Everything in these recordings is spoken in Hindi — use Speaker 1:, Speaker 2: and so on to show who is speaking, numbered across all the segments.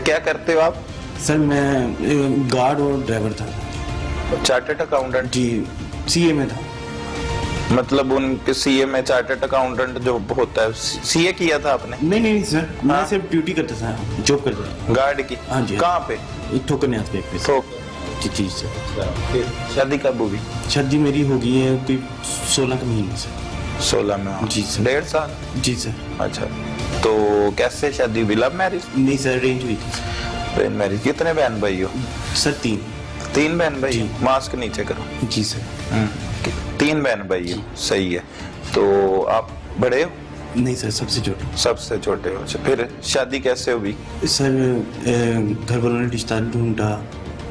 Speaker 1: क्या करते हो आप?
Speaker 2: सर मैं गार्ड और ड्राइवर था।
Speaker 1: Chartered accountant?
Speaker 2: जी, सीए में था।
Speaker 1: मतलब उनके सीए में चार्टर्ड अकाउंटेंट जो होता है, सीए किया था आपने?
Speaker 2: नहीं सर, मैं सिर्फ ड्यूटी करता था, जॉब करता था
Speaker 1: गार्ड की?
Speaker 2: हाँ जी।
Speaker 1: कहाँ पे?
Speaker 2: ठोकर न्याज पे पे।
Speaker 1: तो
Speaker 2: जी सर।
Speaker 1: फिर शादी कब हुई?
Speaker 2: शादी मेरी हो गई है कोई 16 के महीने से।
Speaker 1: 16 में?
Speaker 2: जी सर।
Speaker 1: 1.5 साल?
Speaker 2: जी सर।
Speaker 1: अच्छा, तो कैसे शादी हुई? Love marriage?
Speaker 2: नहीं सर, अरेंज हुई थी।
Speaker 1: Arrange marriage. कितने बहन भाई हो?
Speaker 2: सर 3।
Speaker 1: 3 बहन भाई?
Speaker 2: जी।
Speaker 1: मास्क नीचे करो।
Speaker 2: जी सर।
Speaker 1: 3 बहन भाई हो, सही है। तो आप बड़े हो?
Speaker 2: नहीं सर, सबसे छोटा।
Speaker 1: सबसे छोटे हो। अच्छा, फिर शादी कैसे हुई?
Speaker 2: सर घर वालों ने रिश्ता ढूंढा,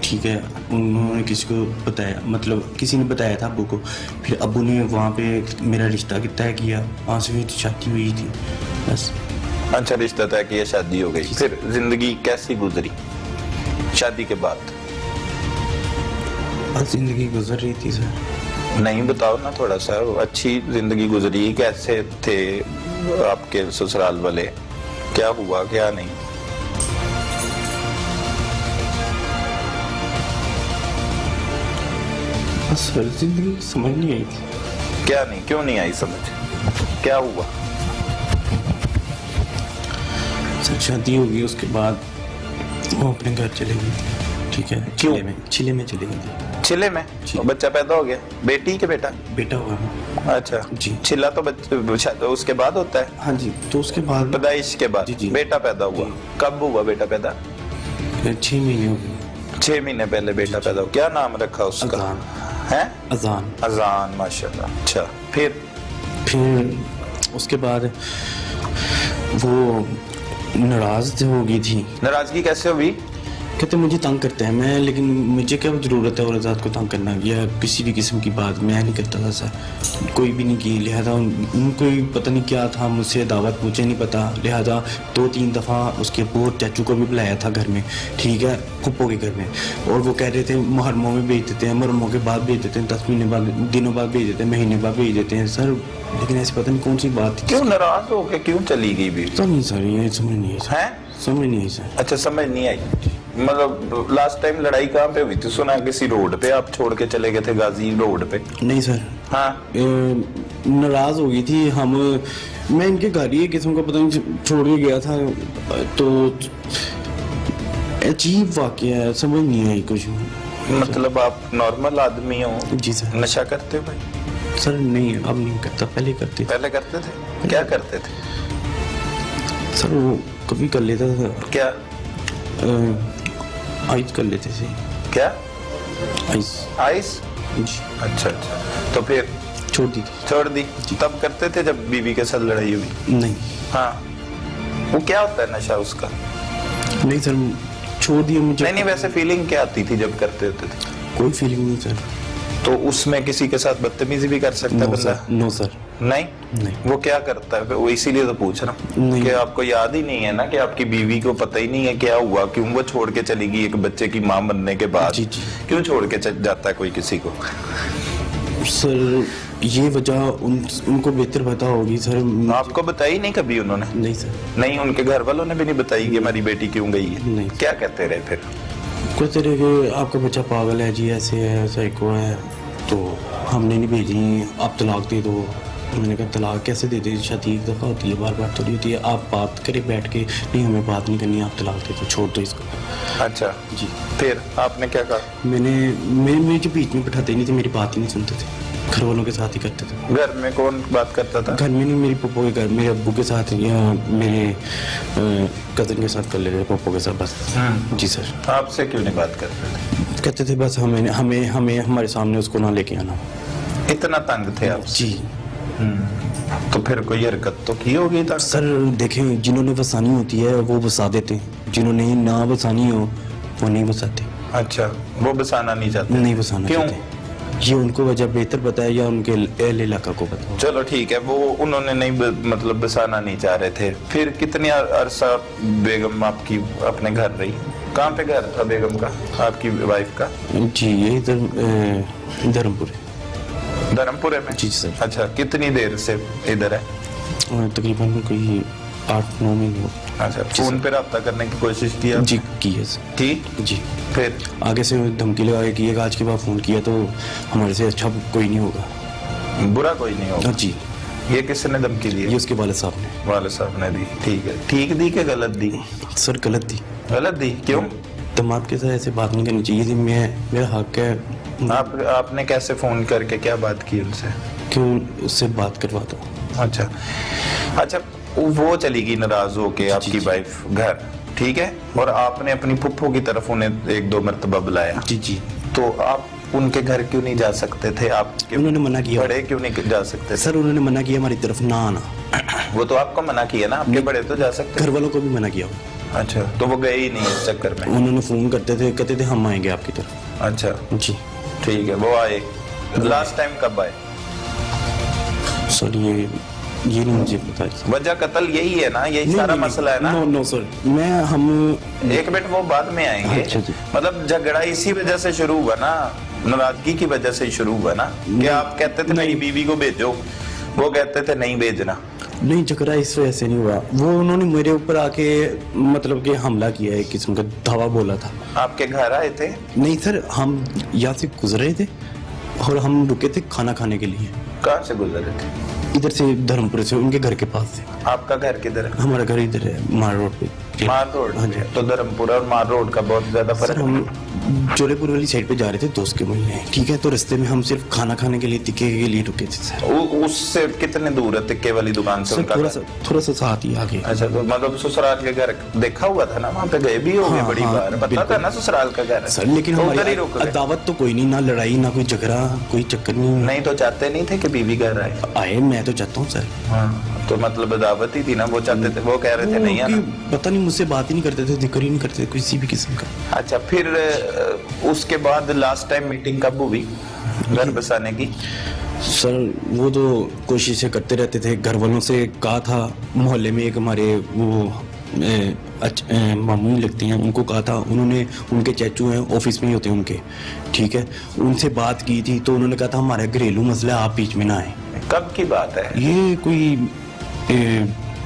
Speaker 2: ठीक है, उन्होंने किसी को बताया, मतलब किसी ने बताया था अब्बू को, फिर अब्बू ने वहाँ पे मेरा रिश्ता तय किया, वहाँ से फिर शादी हुई थी बस।
Speaker 1: अच्छा, रिश्ता तय किया, शादी हो गई। फिर जिंदगी कैसी गुजरी शादी के बाद?
Speaker 2: बस जिंदगी गुजर रही थी सर।
Speaker 1: नहीं बताओ ना थोड़ा सा, अच्छी जिंदगी गुजरी, कैसे थे आपके ससुराल वाले, क्या हुआ क्या नहीं?
Speaker 2: बस सर जिंदगी समझ नहीं आई थी।
Speaker 1: क्या नहीं, क्यों नहीं आई समझ? क्या हुआ?
Speaker 2: सर शादी हो गई, उसके बाद वो अपने घर चले गई, ठीक है।
Speaker 1: क्यों?
Speaker 2: चिले में चली गई थी।
Speaker 1: चिले में? बच्चा पैदा हो गया? बेटी के बेटा?
Speaker 2: बेटा हुआ है।
Speaker 1: अच्छा
Speaker 2: जी।
Speaker 1: चिल्ला तो तो उसके बाद होता है?
Speaker 2: हाँ जी, तो उसके बाद
Speaker 1: पैदाइश के बाद?
Speaker 2: जी, जी।
Speaker 1: बेटा पैदा हुआ? कब हुआ बेटा पैदा?
Speaker 2: 6 महीने हो गए।
Speaker 1: 6 महीने पहले बेटा पैदा हुआ। क्या नाम रखा उसका?
Speaker 2: अजान।
Speaker 1: है?
Speaker 2: अजान।
Speaker 1: अजान, माशाल्लाह। अच्छा,
Speaker 2: फिर उसके बाद वो नाराज हो गई थी।
Speaker 1: नाराजगी कैसे हुई?
Speaker 2: कहते मुझे तंग करते हैं, मैं लेकिन मुझे क्या जरूरत है और आज़ाद को तंग करना, या किसी भी किस्म की बात मैं नहीं करता था सर, कोई भी नहीं की। लिहाजा उनको ही पता नहीं क्या था, मुझसे दावत मुझे नहीं पता, लिहाजा 2-3 दफ़ा उसके अब्बू चाचू को भी बुलाया था घर में, ठीक है, फुप्पो के घर में, और वो कह रहे थे मुहर्रमों में भेज देते हैं, मुहर्रमों के बाद भेज देते हैं, 10 महीने बाद, दिनों बाद भेज देते हैं, महीने बाद भेज देते हैं सर, लेकिन ऐसी पता नहीं कौन सी बात थी।
Speaker 1: क्यों नाराज हो के क्यों चली गई भी?
Speaker 2: पता नहीं सर, ये समझ नहीं आई सर।
Speaker 1: है?
Speaker 2: समझ नहीं आई सर।
Speaker 1: अच्छा, समझ नहीं आई। मतलब लास्ट टाइम लड़ाई कहाँ पे हुई थी? सुना किसी रोड पे आप छोड़ के चले गए थे, गाजी रोड पे?
Speaker 2: नहीं सर।
Speaker 1: हाँ।
Speaker 2: नाराज हो गई थी हम, मैं इनके घर ही एक किस्म का पता नहीं छोड़ के गया था, तो अजीब वाकया है, समझ नहीं आई कुछ।
Speaker 1: मतलब आप नॉर्मल आदमी हो?
Speaker 2: जी सर।
Speaker 1: नशा करते हो भाई?
Speaker 2: सर नहीं, अब नहीं करता, पहले करते थे।
Speaker 1: पहले करते थे? क्या करते थे?
Speaker 2: सर वो कभी कर लेता था।
Speaker 1: क्या?
Speaker 2: आइस कर लेते थे।
Speaker 1: क्या?
Speaker 2: आइस।
Speaker 1: आइस?
Speaker 2: जी।
Speaker 1: अच्छा, तो फिर
Speaker 2: छोड़ दी थी।
Speaker 1: छोड़ दी? तब करते थे जब बीवी के साथ लड़ाई हुई?
Speaker 2: नहीं।
Speaker 1: हाँ, वो क्या होता है नशा उसका?
Speaker 2: नहीं सर, छोड़ दिया मुझे।
Speaker 1: नहीं, वैसे फीलिंग क्या आती थी जब करते होते थे?
Speaker 2: कोई फीलिंग नहीं सर।
Speaker 1: तो उसमें किसी के साथ बदतमीजी भी कर सकता है बंदा?
Speaker 2: No sir.
Speaker 1: नहीं। वो क्या करता है वो? इसीलिए तो पूछ रहा हूँ कि आपको याद ही नहीं है ना कि आपकी बीवी को पता ही नहीं है क्या हुआ, क्यों वो छोड़ के चली गई एक बच्चे की माँ बनने के बाद?
Speaker 2: जी।
Speaker 1: क्यों छोड़ के जाता है कोई किसी को?
Speaker 2: सर ये वजह उनको बेहतर पता होगी सर।
Speaker 1: आपको बताई नहीं कभी उन्होंने?
Speaker 2: नहीं सर।
Speaker 1: नहीं, उनके घर वालों ने भी नहीं बताई कि हमारी बेटी क्यों गई है?
Speaker 2: नहीं।
Speaker 1: क्या कहते रहे फिर?
Speaker 2: कहते रहे कि आपका बच्चा पागल है जी, ऐसे है, साइको है, तो हमने नहीं भेजी, आप तलाक दे दो। मैंने कहा तलाक कैसे दे दे, शादी एक दफ़ा होती है, बार बार थोड़ी होती है, आप बात करें बैठ के, नहीं हमें बात नहीं करनी, आप तलाक दे दो, छोड़ दो इसको।
Speaker 1: अच्छा
Speaker 2: जी।
Speaker 1: फिर आपने क्या कहा?
Speaker 2: मेरे जो बीच में बैठाते नहीं थे, मेरी बात ही नहीं सुनते थे, घर वालों के साथ ही करते थे।
Speaker 1: घर में कौन बात करता था?
Speaker 2: घर में नहीं, मेरी पप्पो के घर, मेरे अब्बू के साथ या मेरे कज़न के साथ कर लेते थे, पप्पो के साथ बस। जी सर।
Speaker 1: आपसे क्यों नहीं बात करते थे?
Speaker 2: कहते थे बस हमें हमारे सामने उसको ना लेके आना।
Speaker 1: इतना तंग थे आप?
Speaker 2: जी।
Speaker 1: तो फिर कोई हरकत तो की होगी तक?
Speaker 2: सर देखें, जिन्होंने बसानी होती है वो बसा देते हैं, जिन्होंने ना बसानी हो वो नहीं बसाते।
Speaker 1: अच्छा, वो बसाना नहीं चाहते?
Speaker 2: नहीं बसाना
Speaker 1: क्यों?
Speaker 2: चाहते, ये उनको वजह बेहतर पता है या उनके अहल इलाका को पता है।
Speaker 1: चलो ठीक है, वो उन्होंने नहीं मतलब बसाना नहीं चाह रहे थे। फिर कितनी अरसा बेगम आपकी अपने घर रही? कहाँ पे घर था बेगम का, आपकी वाइफ का?
Speaker 2: जी ये इधर धर्मपुर है।
Speaker 1: धर्मपुरे में?
Speaker 2: जी सर।
Speaker 1: अच्छा, कितनी देर से इधर है?
Speaker 2: तकरीबन कोई 8-9 महीने।
Speaker 1: अच्छा, फोन पे रब्ता करने की कोशिश की आपने?
Speaker 2: जी की है सर।
Speaker 1: की?
Speaker 2: जी
Speaker 1: फिर
Speaker 2: आगे से धमकी लगा के कि आज के बाद फ़ोन किया तो हमारे से अच्छा कोई नहीं होगा।
Speaker 1: बुरा कोई नहीं होगा।
Speaker 2: जी
Speaker 1: ये किसने धमकी दी?
Speaker 2: ये उसके वाले साहब ने।
Speaker 1: वाले साहब ने दी। ठीक है, ठीक दी कि गलत दी?
Speaker 2: सर गलत थी।
Speaker 1: गलत दी, क्यों?
Speaker 2: दामाद के साथ ऐसे बात नहीं करनी चाहिए थी। मेरा हक है।
Speaker 1: आपने कैसे फोन करके क्या बात की उनसे?
Speaker 2: क्यों उससे बात करवाता हूँ।
Speaker 1: अच्छा अच्छा, वो चली गई नाराज होके आपकी वाइफ घर, ठीक है, और आपने अपनी फुफ्फो की तरफ उन्हें एक दो मरतबा बुलाया।
Speaker 2: जी जी।
Speaker 1: तो आप उनके घर क्यों नहीं जा सकते थे? आप
Speaker 2: उन्होंने मना किया।
Speaker 1: बड़े क्यों नहीं जा सकते थे?
Speaker 2: सर उन्होंने मना किया हमारी तरफ ना आना।
Speaker 1: वो तो आपको मना किया ना, आपके बड़े तो जा सकते
Speaker 2: घर वालों को भी मना किया।
Speaker 1: अच्छा, तो वो गए ही नहीं इस चक्कर में?
Speaker 2: उन्होंने फोन करते थे, कहते थे हम आएंगे आपकी तरफ।
Speaker 1: अच्छा
Speaker 2: जी
Speaker 1: ठीक है, वो आए। लास्ट टाइम कब आए?
Speaker 2: सर ये नहीं मुझे पता।
Speaker 1: वजह कत्ल यही है ना, यही सारा मसला है ना?
Speaker 2: नो सर, हम
Speaker 1: एक मिनट, वो बाद में आएंगे।
Speaker 2: अच्छा जी।
Speaker 1: मतलब झगड़ा इसी वजह से शुरू हुआ ना, नाराजगी की वजह से ही शुरू हुआ ना, कि आप कहते थे मेरी बीवी को भेजो, वो कहते थे नहीं भेजना।
Speaker 2: नहीं, झगड़ा इस वजह से नहीं हुआ। वो उन्होंने मेरे ऊपर आके मतलब कि हमला किया, एक किस्म का धावा बोला था।
Speaker 1: आपके घर आए थे?
Speaker 2: नहीं सर, हम यहाँ से गुजर रहे थे और हम रुके थे खाना खाने के लिए।
Speaker 1: कहाँ से गुजरे थे?
Speaker 2: इधर से, धर्मपुर से, उनके घर के पास से।
Speaker 1: आपका घर किधर है?
Speaker 2: हमारा घर इधर है, मार रोड पे।
Speaker 1: मार रोड?
Speaker 2: हाँ जी।
Speaker 1: तो धर्मपुर और मार रोड का बहुत ज्यादा
Speaker 2: सर
Speaker 1: फर्क है।
Speaker 2: हम जोलेपुर वाली साइड पे जा रहे थे दोस्त के मिलने, ठीक है, तो रास्ते में हम सिर्फ खाना खाने के लिए तिक्के के लिए रुके थे सर।
Speaker 1: उससे कितने दूर है तिक्के वाली दुकान से
Speaker 2: सर
Speaker 1: उनका घर?
Speaker 2: थोड़ा सा साथ ही आगे।
Speaker 1: अच्छा, तो मतलब ससुराल के घर देखा हुआ था ना, वहाँ पे गए भी होंगे?
Speaker 2: हाँ,
Speaker 1: बड़ी
Speaker 2: हाँ,
Speaker 1: बार पता था ना ससुराल का घर है।
Speaker 2: सर लेकिन
Speaker 1: तो उधर ही
Speaker 2: हमारी
Speaker 1: रुक गए?
Speaker 2: दावत तो कोई नहीं, ना लड़ाई ना कोई झगड़ा, कोई चक्कर नहीं।
Speaker 1: नहीं तो चाहते नहीं थे कि बीवी घर आए?
Speaker 2: आए, मैं तो चाहता हूँ सर।
Speaker 1: हाँ, तो मतलब दावत ही थी ना, वो चाहते थे, वो कह रहे थे नहीं आना।
Speaker 2: पता नहीं, मुझसे बात ही नहीं करते थे, जिक्र ही नहीं करते थे किसी भी किस्म का।
Speaker 1: अच्छा, फिर उसके बाद लास्ट टाइम मीटिंग कब हुई घर बसाने की?
Speaker 2: सर वो तो कोशिशें करते रहते थे, घर वालों से कहा था, मोहल्ले में एक हमारे वो मामू ही लगती हैं, उनको कहा था, उन्होंने, उनके चाचू हैं, ऑफिस में ही होते हैं उनके, ठीक है, उनसे बात की थी, तो उन्होंने कहा था हमारा घरेलू मसला, आप बीच में ना आए।
Speaker 1: कब की बात है
Speaker 2: ये? कोई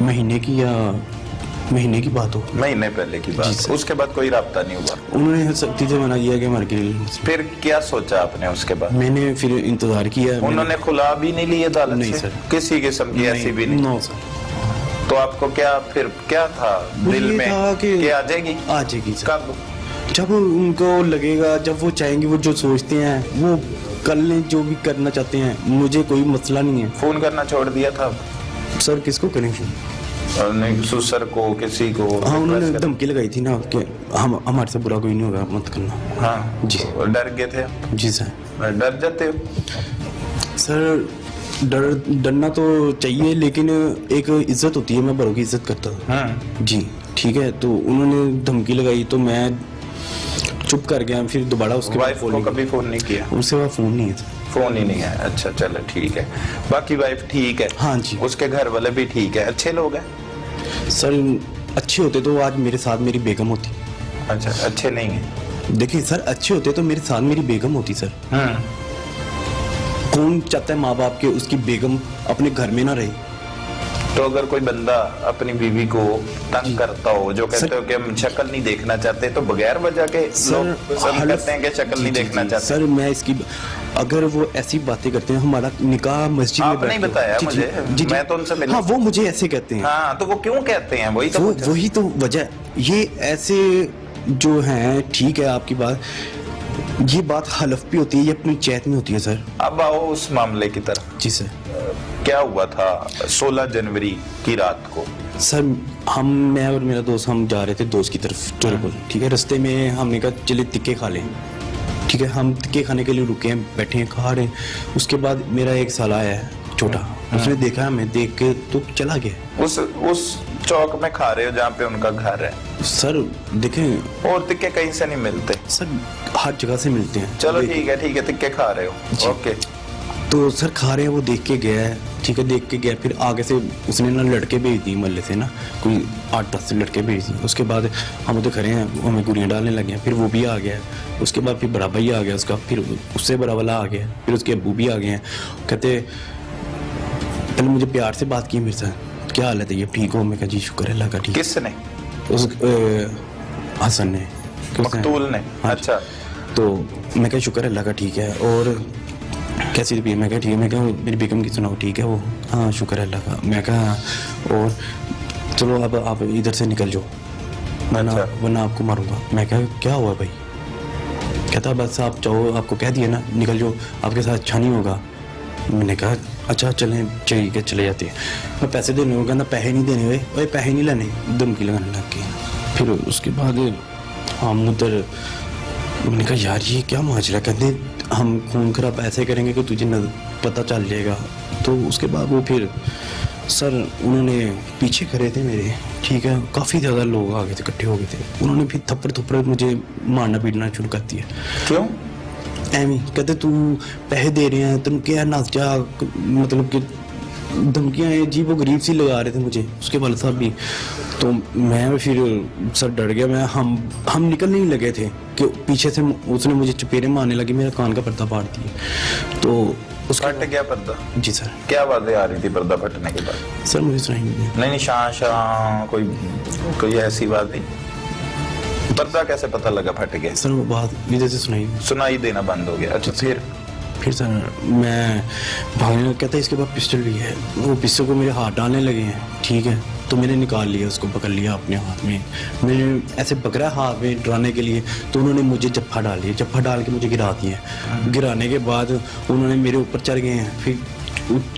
Speaker 2: महीने की बात हो।
Speaker 1: महीने पहले की बात? उसके बाद कोई राब्ता नहीं हुआ?
Speaker 2: उन्होंने सख्ती से मना किया कि हमारे घरेलू।
Speaker 1: फिर क्या सोचा आपने उसके बाद?
Speaker 2: मैंने फिर इंतजार किया।
Speaker 1: उन्होंने खुला भी नहीं लिया अदालत
Speaker 2: नहीं
Speaker 1: से?
Speaker 2: सर,
Speaker 1: किसी किस्म की ऐसी भी नहीं?
Speaker 2: No sir.
Speaker 1: तो आपको क्या फिर क्या था दिल में कि आ जाएगी?
Speaker 2: आ जाएगी सर।
Speaker 1: कब?
Speaker 2: जब उनको लगेगा, जब वो चाहेंगे, वो जो सोचते हैं वो कर लें, जो भी करना चाहते हैं, मुझे कोई मसला नहीं है।
Speaker 1: फोन करना छोड़ दिया था?
Speaker 2: सर किसको करें फोन?
Speaker 1: नहीं, ससुर को, किसी को?
Speaker 2: हाँ, उन्होंने धमकी लगाई थी ना कि हम, हमारे से बुरा कोई नहीं होगा, मत करना।
Speaker 1: हाँ
Speaker 2: जी।
Speaker 1: डर गए थे?
Speaker 2: जी सर।
Speaker 1: डर जाते हो?
Speaker 2: सर डरना तो चाहिए, लेकिन एक इज्जत होती है, मैं बड़ों की इज्जत करता हूँ। जी ठीक है, तो उन्होंने धमकी लगाई तो मैं चुप कर गया। फिर दोबारा उसके बाद
Speaker 1: वाइफ को कभी फोन नहीं किया?
Speaker 2: उसके बाद फोन नहीं है।
Speaker 1: फोन ही नहीं है? अच्छा चलो ठीक है। बाकी वाइफ ठीक है?
Speaker 2: हाँ जी।
Speaker 1: उसके घर वाले भी ठीक है, अच्छे लोग हैं?
Speaker 2: सर अच्छे होते तो आज मेरे साथ मेरी बेगम होती।
Speaker 1: अच्छा, अच्छे नहीं है?
Speaker 2: देखिए सर, अच्छे होते तो मेरे साथ मेरी बेगम होती सर। कौन चाहता है माँ बाप के उसकी बेगम अपने घर में ना रहे?
Speaker 1: तो अगर कोई बंदा अपनी बीवी को तंग करता हो, जो कहते हो कि हम शक्ल नहीं देखना चाहते, तो बगैर वजह के लोग पसंद करते हैं कि शक्ल नहीं देखना चाहते?
Speaker 2: सर मैं इसकी, अगर वो ऐसी बातें करते हैं, हमारा निकाह मस्जिद में
Speaker 1: आपने नहीं बताया मुझे, मैं तो उनसे मिला।
Speaker 2: हाँ, वो मुझे ऐसे कहते हैं।
Speaker 1: हाँ, तो वो क्यों कहते हैं? वही
Speaker 2: तो वजह, ये ऐसे जो हैं, ठीक है आपकी बात, ये बात हलफ भी होती है, ये अपनी चैत में होती है सर।
Speaker 1: अब आओ उस मामले की तरफ।
Speaker 2: जी सर।
Speaker 1: क्या हुआ था 16 जनवरी की रात को?
Speaker 2: सर मैं और मेरा दोस्त, हम जा रहे थे दोस्त की तरफ जोधपुर, ठीक है, रास्ते में हमने कहा चले तिक्के खा लें, ठीक है, हम तिक्के खाने के लिए रुके हैं, बैठे हैं, खा रहे हैं। उसके बाद मेरा एक साला आया है छोटा, उसने देखा हमें, देख के तो चला गया।
Speaker 1: उस चौक में खा रहे हो जहाँ पे उनका घर है?
Speaker 2: सर देखें,
Speaker 1: और तिक्के कहीं से नहीं मिलते
Speaker 2: सर, हर जगह से मिलते हैं।
Speaker 1: चलो ठीक है, तिक्के खा रहे हो, ओके।
Speaker 2: तो सर खा रहे हैं, वो देख के गया है, ठीक है, देख के गया, फिर आगे से उसने ना लड़के भेज दी मोहल्ले से ना, कोई 8-10 लड़के भेज दिए। उसके बाद हम तो खड़े हैं, हमें गुरियाँ डालने लगे हैं, फिर वो भी आ गया। उसके बाद फिर बड़ा भैया आ गया उसका, फिर उससे बड़ा वाला आ गया, फिर उसके अब्बू भी आ गए हैं। कहते पहले मुझे प्यार से बात की मेरे साथ, क्या हालत है, ये ठीक हो? मैं कहा जी शुक्र है अल्लाह का, ठीक।
Speaker 1: किसने?
Speaker 2: उस हसन ने,
Speaker 1: मकतूल ने?
Speaker 2: हाँ।
Speaker 1: अच्छा।
Speaker 2: तो मैं क्या शुक्र है अल्लाह का, ठीक है। और कैसी तबीयत? मैं क्या ठीक है। मैं क्या मेरी बेगम की सुनाओ, ठीक है वो? हाँ शुक्र है अल्लाह का। मैं कहा और चलो अब आप इधर से निकल जाओ, वरना आपको मारूंगा। मैं क्या क्या हुआ भाई? कहता बस आप चाहो, आपको कह दिया ना निकल जाओ, आपके साथ अच्छा नहीं होगा। मैंने कहा अच्छा चलें, ठीक है चले जाते हैं। मैं पैसे देने को कहना, पैसे नहीं देने हुए, भाई पैसे नहीं लेने, धमकी लगाने लग गई। फिर उसके बाद हम उधर, मैंने कहा यार ये क्या माजरा, कहते हम खून खराब ऐसे करेंगे कि तुझे पता चल जाएगा। तो उसके बाद वो फिर सर उन्होंने पीछे खड़े थे मेरे, ठीक है, काफ़ी ज़्यादा लोग आ गए थे, इकट्ठे हो गए थे। उन्होंने फिर थप्पड़ मुझे मारना पीटना शुरू कर दिया।
Speaker 1: क्यों?
Speaker 2: एमी कहते तू पैसे दे रहे हैं, तुम क्या नाच जा, मतलब कि धमकियाँ जी वो गरीब सी लगा रहे थे मुझे, उसके वाले साहब भी। तो मैं फिर सर डर गया। मैं हम निकलने ही लगे थे कि पीछे से उसने मुझे चपेरे मारने लगी, मेरा कान का पर्दा फाड़ दिया। तो उसका
Speaker 1: फट गया पर्दा?
Speaker 2: जी सर।
Speaker 1: क्या आवाजें आ रही थी पर्दा फटने के बाद?
Speaker 2: सर मुझे सुनाई नहीं।
Speaker 1: नहीं शाह कोई ऐसी बात नहीं। पर्दा कैसे पता लगा फट गया?
Speaker 2: सर वो बात इधर से
Speaker 1: सुनाई देना बंद हो गया। अच्छा
Speaker 2: फिर सर मैं भागने लगा। कहता है इसके पास पिस्टल भी है। वो पिस्टल को मेरे हाथ डालने लगे हैं, ठीक है। तो मैंने निकाल लिया, उसको पकड़ लिया अपने हाथ में। मैंने ऐसे पकड़ा हाथ में डराने के लिए, तो उन्होंने मुझे जफ्फा डाल दिया, जफ्फा डाल के मुझे गिरा दिया। गिराने के बाद उन्होंने मेरे ऊपर चढ़ गए हैं। फिर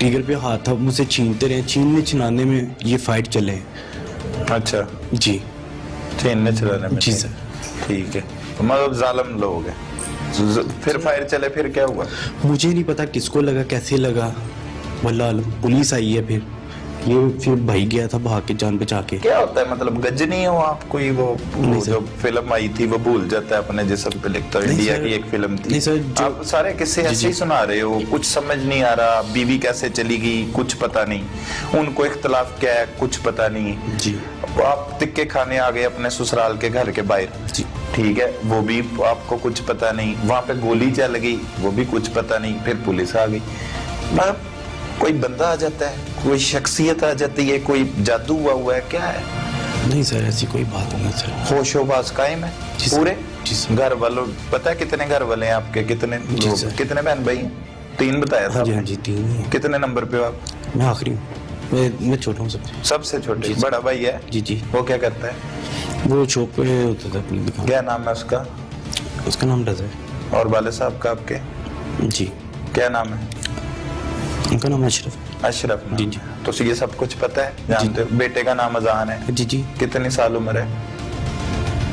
Speaker 2: टिगर पे हाथ था, मुझसे छीनते रहे, छिनाने में ये फाइट चले।
Speaker 1: अच्छा
Speaker 2: जी,
Speaker 1: छीनने चलाने में?
Speaker 2: जी सर।
Speaker 1: ठीक है, मतलब जालिम लोग हैं। फिर फायर चले, फिर क्या हुआ?
Speaker 2: मुझे नहीं पता किसको लगा, कैसे लगा, वल्लाह आलम। पुलिस आई है, फिर भाई गया था भाग के, जान बचा के।
Speaker 1: क्या होता है मतलब गजनी हो आप? कोई वो जो फिल्म आई थी वो भूल जाता है अपने जिस्म पे लिखता है। इंडिया की एक फिल्म थी।
Speaker 2: नहीं सर,
Speaker 1: आप सारे किस्से ऐसे ही सुना रहे हो, कुछ समझ नहीं आ रहा। बीवी कैसे चली गई कुछ पता नहीं, उनको इख्तलाफ क्या है कुछ पता नहीं
Speaker 2: जी।
Speaker 1: आप तिक्के खाने आ गए अपने ससुराल के घर के बाहर
Speaker 2: जी,
Speaker 1: ठीक है, वो भी आपको कुछ पता नहीं। वहां पे गोली चल गई, वो भी कुछ पता नहीं। फिर पुलिस आ गई। मतलब कोई बंदा आ जाता है, कोई शख्सियत आ जाती है, कोई जादू हुआ है, क्या है?
Speaker 2: नहीं सर ऐसी कोई बात नहीं सर।
Speaker 1: होशोबाज कायम है पूरे? घर वालों पता है कितने घर वाले हैं आपके? कितने लोग, कितने बहन भाई हैं? 3 बताया था।
Speaker 2: हाँ जी 3 ही।
Speaker 1: कितने नंबर पे हो आप?
Speaker 2: मैं आखिरी हूँ, मैं छोटा हूँ सबसे।
Speaker 1: सबसे छोटे? बड़ा भाई है?
Speaker 2: जी।
Speaker 1: वो क्या करता है?
Speaker 2: वो शॉप पे होता था अपनी दुकान।
Speaker 1: क्या नाम है उसका?
Speaker 2: उसका नाम रज़ा है।
Speaker 1: और वाले साहब का आपके?
Speaker 2: जी।
Speaker 1: क्या नाम है
Speaker 2: उनका? नाम अशरफ।
Speaker 1: अशरफ नाम।
Speaker 2: जी।
Speaker 1: तो ये सब कुछ पता है, जानते हो? बेटे का नाम अजान है?
Speaker 2: जी।
Speaker 1: कितनी साल उम्र है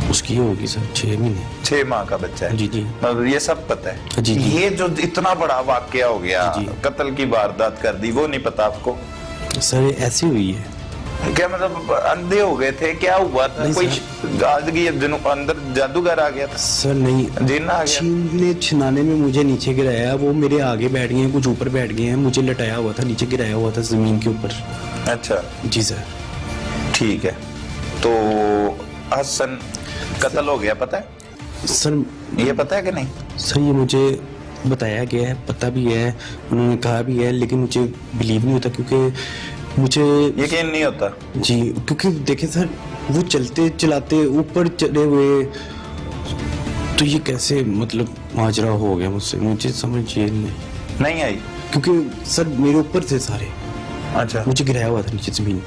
Speaker 2: उसकी? होगी सर 6 महीने।
Speaker 1: 6 माह का बच्चा है?
Speaker 2: जी।
Speaker 1: मतलब ये सब पता है?
Speaker 2: जी।
Speaker 1: ये जो इतना बड़ा वाकया हो गया, कत्ल की वारदात कर दी, वो नहीं पता आपको?
Speaker 2: सर ऐसी हुई है।
Speaker 1: क्या मतलब अंधे हो गए थे? क्या हुआ था? कोई अंदर जादूगर आ गया था?
Speaker 2: सर नहीं,
Speaker 1: जिन आ गया।
Speaker 2: छिनाने में मुझे नीचे गिराया, वो मेरे आगे बैठ गए हैं, कुछ ऊपर बैठ गए हैं, मुझे लटाया हुआ था, नीचे गिराया हुआ था जमीन के ऊपर।
Speaker 1: अच्छा
Speaker 2: जी सर।
Speaker 1: ठीक है, तो हसन कत्ल हो गया, पता है
Speaker 2: सर?
Speaker 1: ये पता है कि नहीं?
Speaker 2: सर ये मुझे बताया गया है, पता भी है, उन्होंने कहा भी है, लेकिन मुझे बिलीव नहीं होता, क्योंकि मुझे
Speaker 1: यकीन नहीं होता।
Speaker 2: जी, क्योंकि देखें सर, वो चलाते ऊपर चढ़े हुए, तो ये कैसे मतलब माजरा हो गया मुझसे, मुझे समझ ये
Speaker 1: नहीं आई।
Speaker 2: क्योंकि सर मेरे ऊपर थे सारे।
Speaker 1: अच्छा।
Speaker 2: मुझे गिराया हुआ था नीचे जमीन।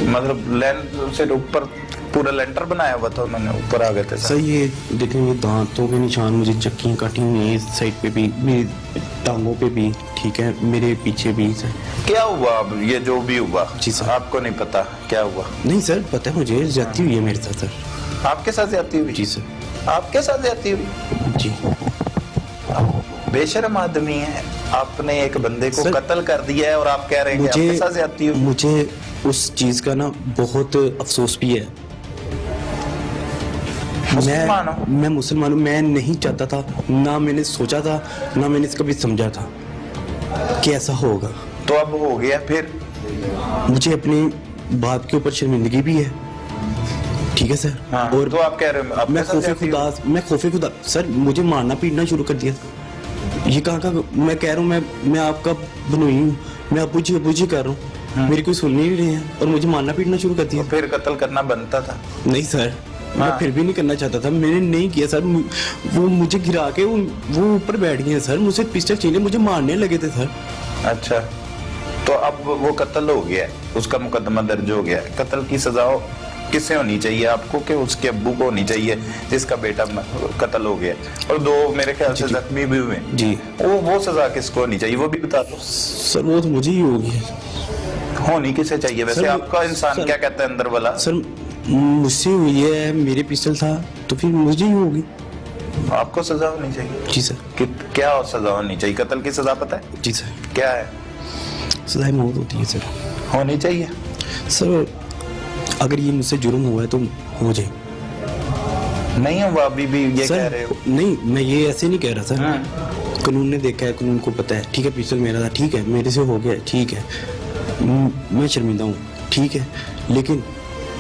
Speaker 1: मतलब लैंड से ऊपर पूरा लेंटर बनाया हुआ था उन्होंने, ऊपर आ गए थे
Speaker 2: सर। ये देखें, ये दांतों के निशान, मुझे चक्कियाँ काटी हुई हैं इस साइड पे भी, मेरी टांगों पे भी, ठीक है, मेरे पीछे भी सर।
Speaker 1: क्या हुआ अब? ये जो भी हुआ
Speaker 2: जी सर,
Speaker 1: आपको नहीं पता क्या हुआ?
Speaker 2: नहीं सर पता है मुझे, ज्यादती हुई है मेरे साथ सर।
Speaker 1: आपके साथ ज्यादती हुई?
Speaker 2: जी सर।
Speaker 1: आपके साथ ज्यादती हुई?
Speaker 2: जी।
Speaker 1: बेशर्म आदमी है, आपने एक बंदे को कत्ल कर दिया है और आप कह रहे हैं कि आपके साथ ज्यादती हुई?
Speaker 2: मुझे उस चीज का ना बहुत अफसोस भी है। मैं मुसलमान हूँ, मैं नहीं चाहता था, ना मैंने सोचा था, ना मैंने कभी समझा था कि ऐसा होगा।
Speaker 1: तो अब हो गया। फिर
Speaker 2: मुझे अपनी बात के ऊपर शर्मिंदगी भी है, ठीक है सर।
Speaker 1: हाँ,
Speaker 2: और
Speaker 1: तो आप कह रहे हो
Speaker 2: मैं खौफे खुदा सर, मुझे मारना पीटना शुरू कर दिया। ये कहाँ का मैं कह रहा हूँ, मैं आपका बनोई हूँ, मैं अबू जी कर रहा हूँ। मेरी कोई सुन नहीं रहे हैं और मुझे मारना पीटना शुरू कर दिया।
Speaker 1: फिर कत्ल करना बनता था।
Speaker 2: नहीं सर, मैं फिर भी नहीं करना चाहता था, मैंने नहीं किया सर। वो मुझे गिरा के वो ऊपर बैठ गए सर, मुझसे पिस्टल छीने मुझे मारने लगे थे सर।
Speaker 1: अच्छा, तो अब वो कत्ल हो गया है, उसका मुकदमा दर्ज हो गया है। कत्ल की सजा किससे होनी चाहिए आपको, कि उसके अब्बू को होनी चाहिए जिसका बेटा कत्ल हो गया, और 2 मेरे ख्याल से जख्मी भी हुए
Speaker 2: जी।
Speaker 1: वो सजा किसको होनी चाहिए, वो भी बता दो
Speaker 2: सर। वो तो मुझे ही होगी।
Speaker 1: होनी किसे चाहिए वैसे?
Speaker 2: सर,
Speaker 1: आपका इंसान
Speaker 2: सर,
Speaker 1: क्या कहता है अंदर वाला?
Speaker 2: सर मुझसे हुई है, मेरे पिस्टल था तो फिर मुझे ही होगी।
Speaker 1: आपको सजा होनी चाहिए।
Speaker 2: जी सर।
Speaker 1: क्या और सजा होनी चाहिए? कत्ल की सजा पता है
Speaker 2: जी सर।
Speaker 1: क्या है?
Speaker 2: सजा मौत होती है सर।
Speaker 1: होनी चाहिए
Speaker 2: सर, अगर ये मुझसे जुर्म हुआ है तो हो जाए।
Speaker 1: नहीं हुआ अभी भी ये
Speaker 2: सर,
Speaker 1: कह रहे हो?
Speaker 2: नहीं, मैं ये ऐसे नहीं कह रहा सर। कानून ने देखा है, कानून को पता है, ठीक है पिस्टल मेरा था, ठीक है मेरे से हो गया, ठीक है मैं शर्मिंदा हूँ, ठीक है, लेकिन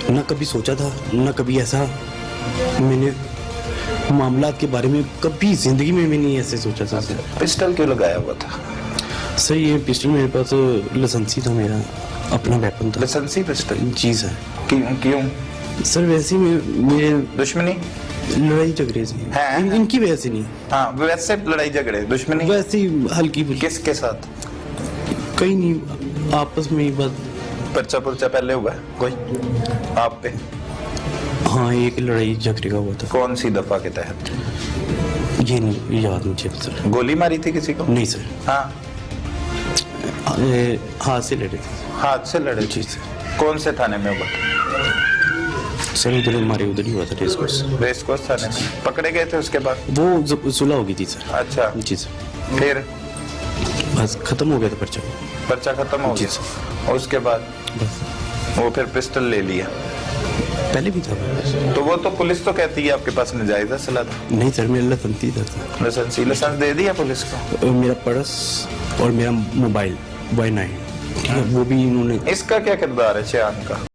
Speaker 2: ना कभी सोचा था, ना कभी ऐसा मैंने मामलात के बारे में कभी जिंदगी में नहीं ऐसे सोचा था सर।
Speaker 1: पिस्टल क्यों लगाया हुआ था?
Speaker 2: सर ये पिस्टल मेरे पास लाइसेंसी था, मेरा अपना वेपन था।
Speaker 1: लाइसेंसी पिस्टल?
Speaker 2: जी सर।
Speaker 1: क्यों?
Speaker 2: सर वैसे ही मेरे
Speaker 1: दुश्मनी
Speaker 2: लड़ाई झगड़े से
Speaker 1: हैं?
Speaker 2: इनकी वजह से नहीं।
Speaker 1: हाँ, वैसे लड़ाई झगड़े दुश्मनी
Speaker 2: वैसे ही हल्की फुल्की।
Speaker 1: किसके साथ?
Speaker 2: कहीं नहीं, आपस में ही बात।
Speaker 1: पर्चा पहले हुआ है कोई आप पे?
Speaker 2: हाँ, एक लड़ाई झगड़े का हुआ था।
Speaker 1: कौन सी दफा के तहत?
Speaker 2: ये नहीं याद मुझे सर।
Speaker 1: गोली मारी थी किसी को?
Speaker 2: नहीं सर।
Speaker 1: हाँ,
Speaker 2: हाथ से लड़े थे।
Speaker 1: हाथ से लड़े?
Speaker 2: जी सर।
Speaker 1: कौन से थाने में हुआ?
Speaker 2: सर उधर हमारे उधर ही हुआ था,
Speaker 1: रेस कोर्स थाने में। पकड़े गए थे उसके बाद?
Speaker 2: वो सुलह हो गई थी सर।
Speaker 1: अच्छा
Speaker 2: जी सर।
Speaker 1: फिर
Speaker 2: बस खत्म हो गया था पर्चा।
Speaker 1: पर्चा खत्म हो
Speaker 2: जी
Speaker 1: गया और उसके बाद
Speaker 2: बस
Speaker 1: वो फिर पिस्टल ले लिया?
Speaker 2: पहले भी था।
Speaker 1: तो वो तो पुलिस तो कहती है आपके पास नाजायज असला था।
Speaker 2: नहीं सर, मेरा लाइसेंसी था।
Speaker 1: लाइसेंस दे दिया पुलिस को?
Speaker 2: मेरा पर्स और मेरा मोबाइल Y9, ठीक है, वो भी इन्होंने।
Speaker 1: इसका क्या किरदार है शयान का?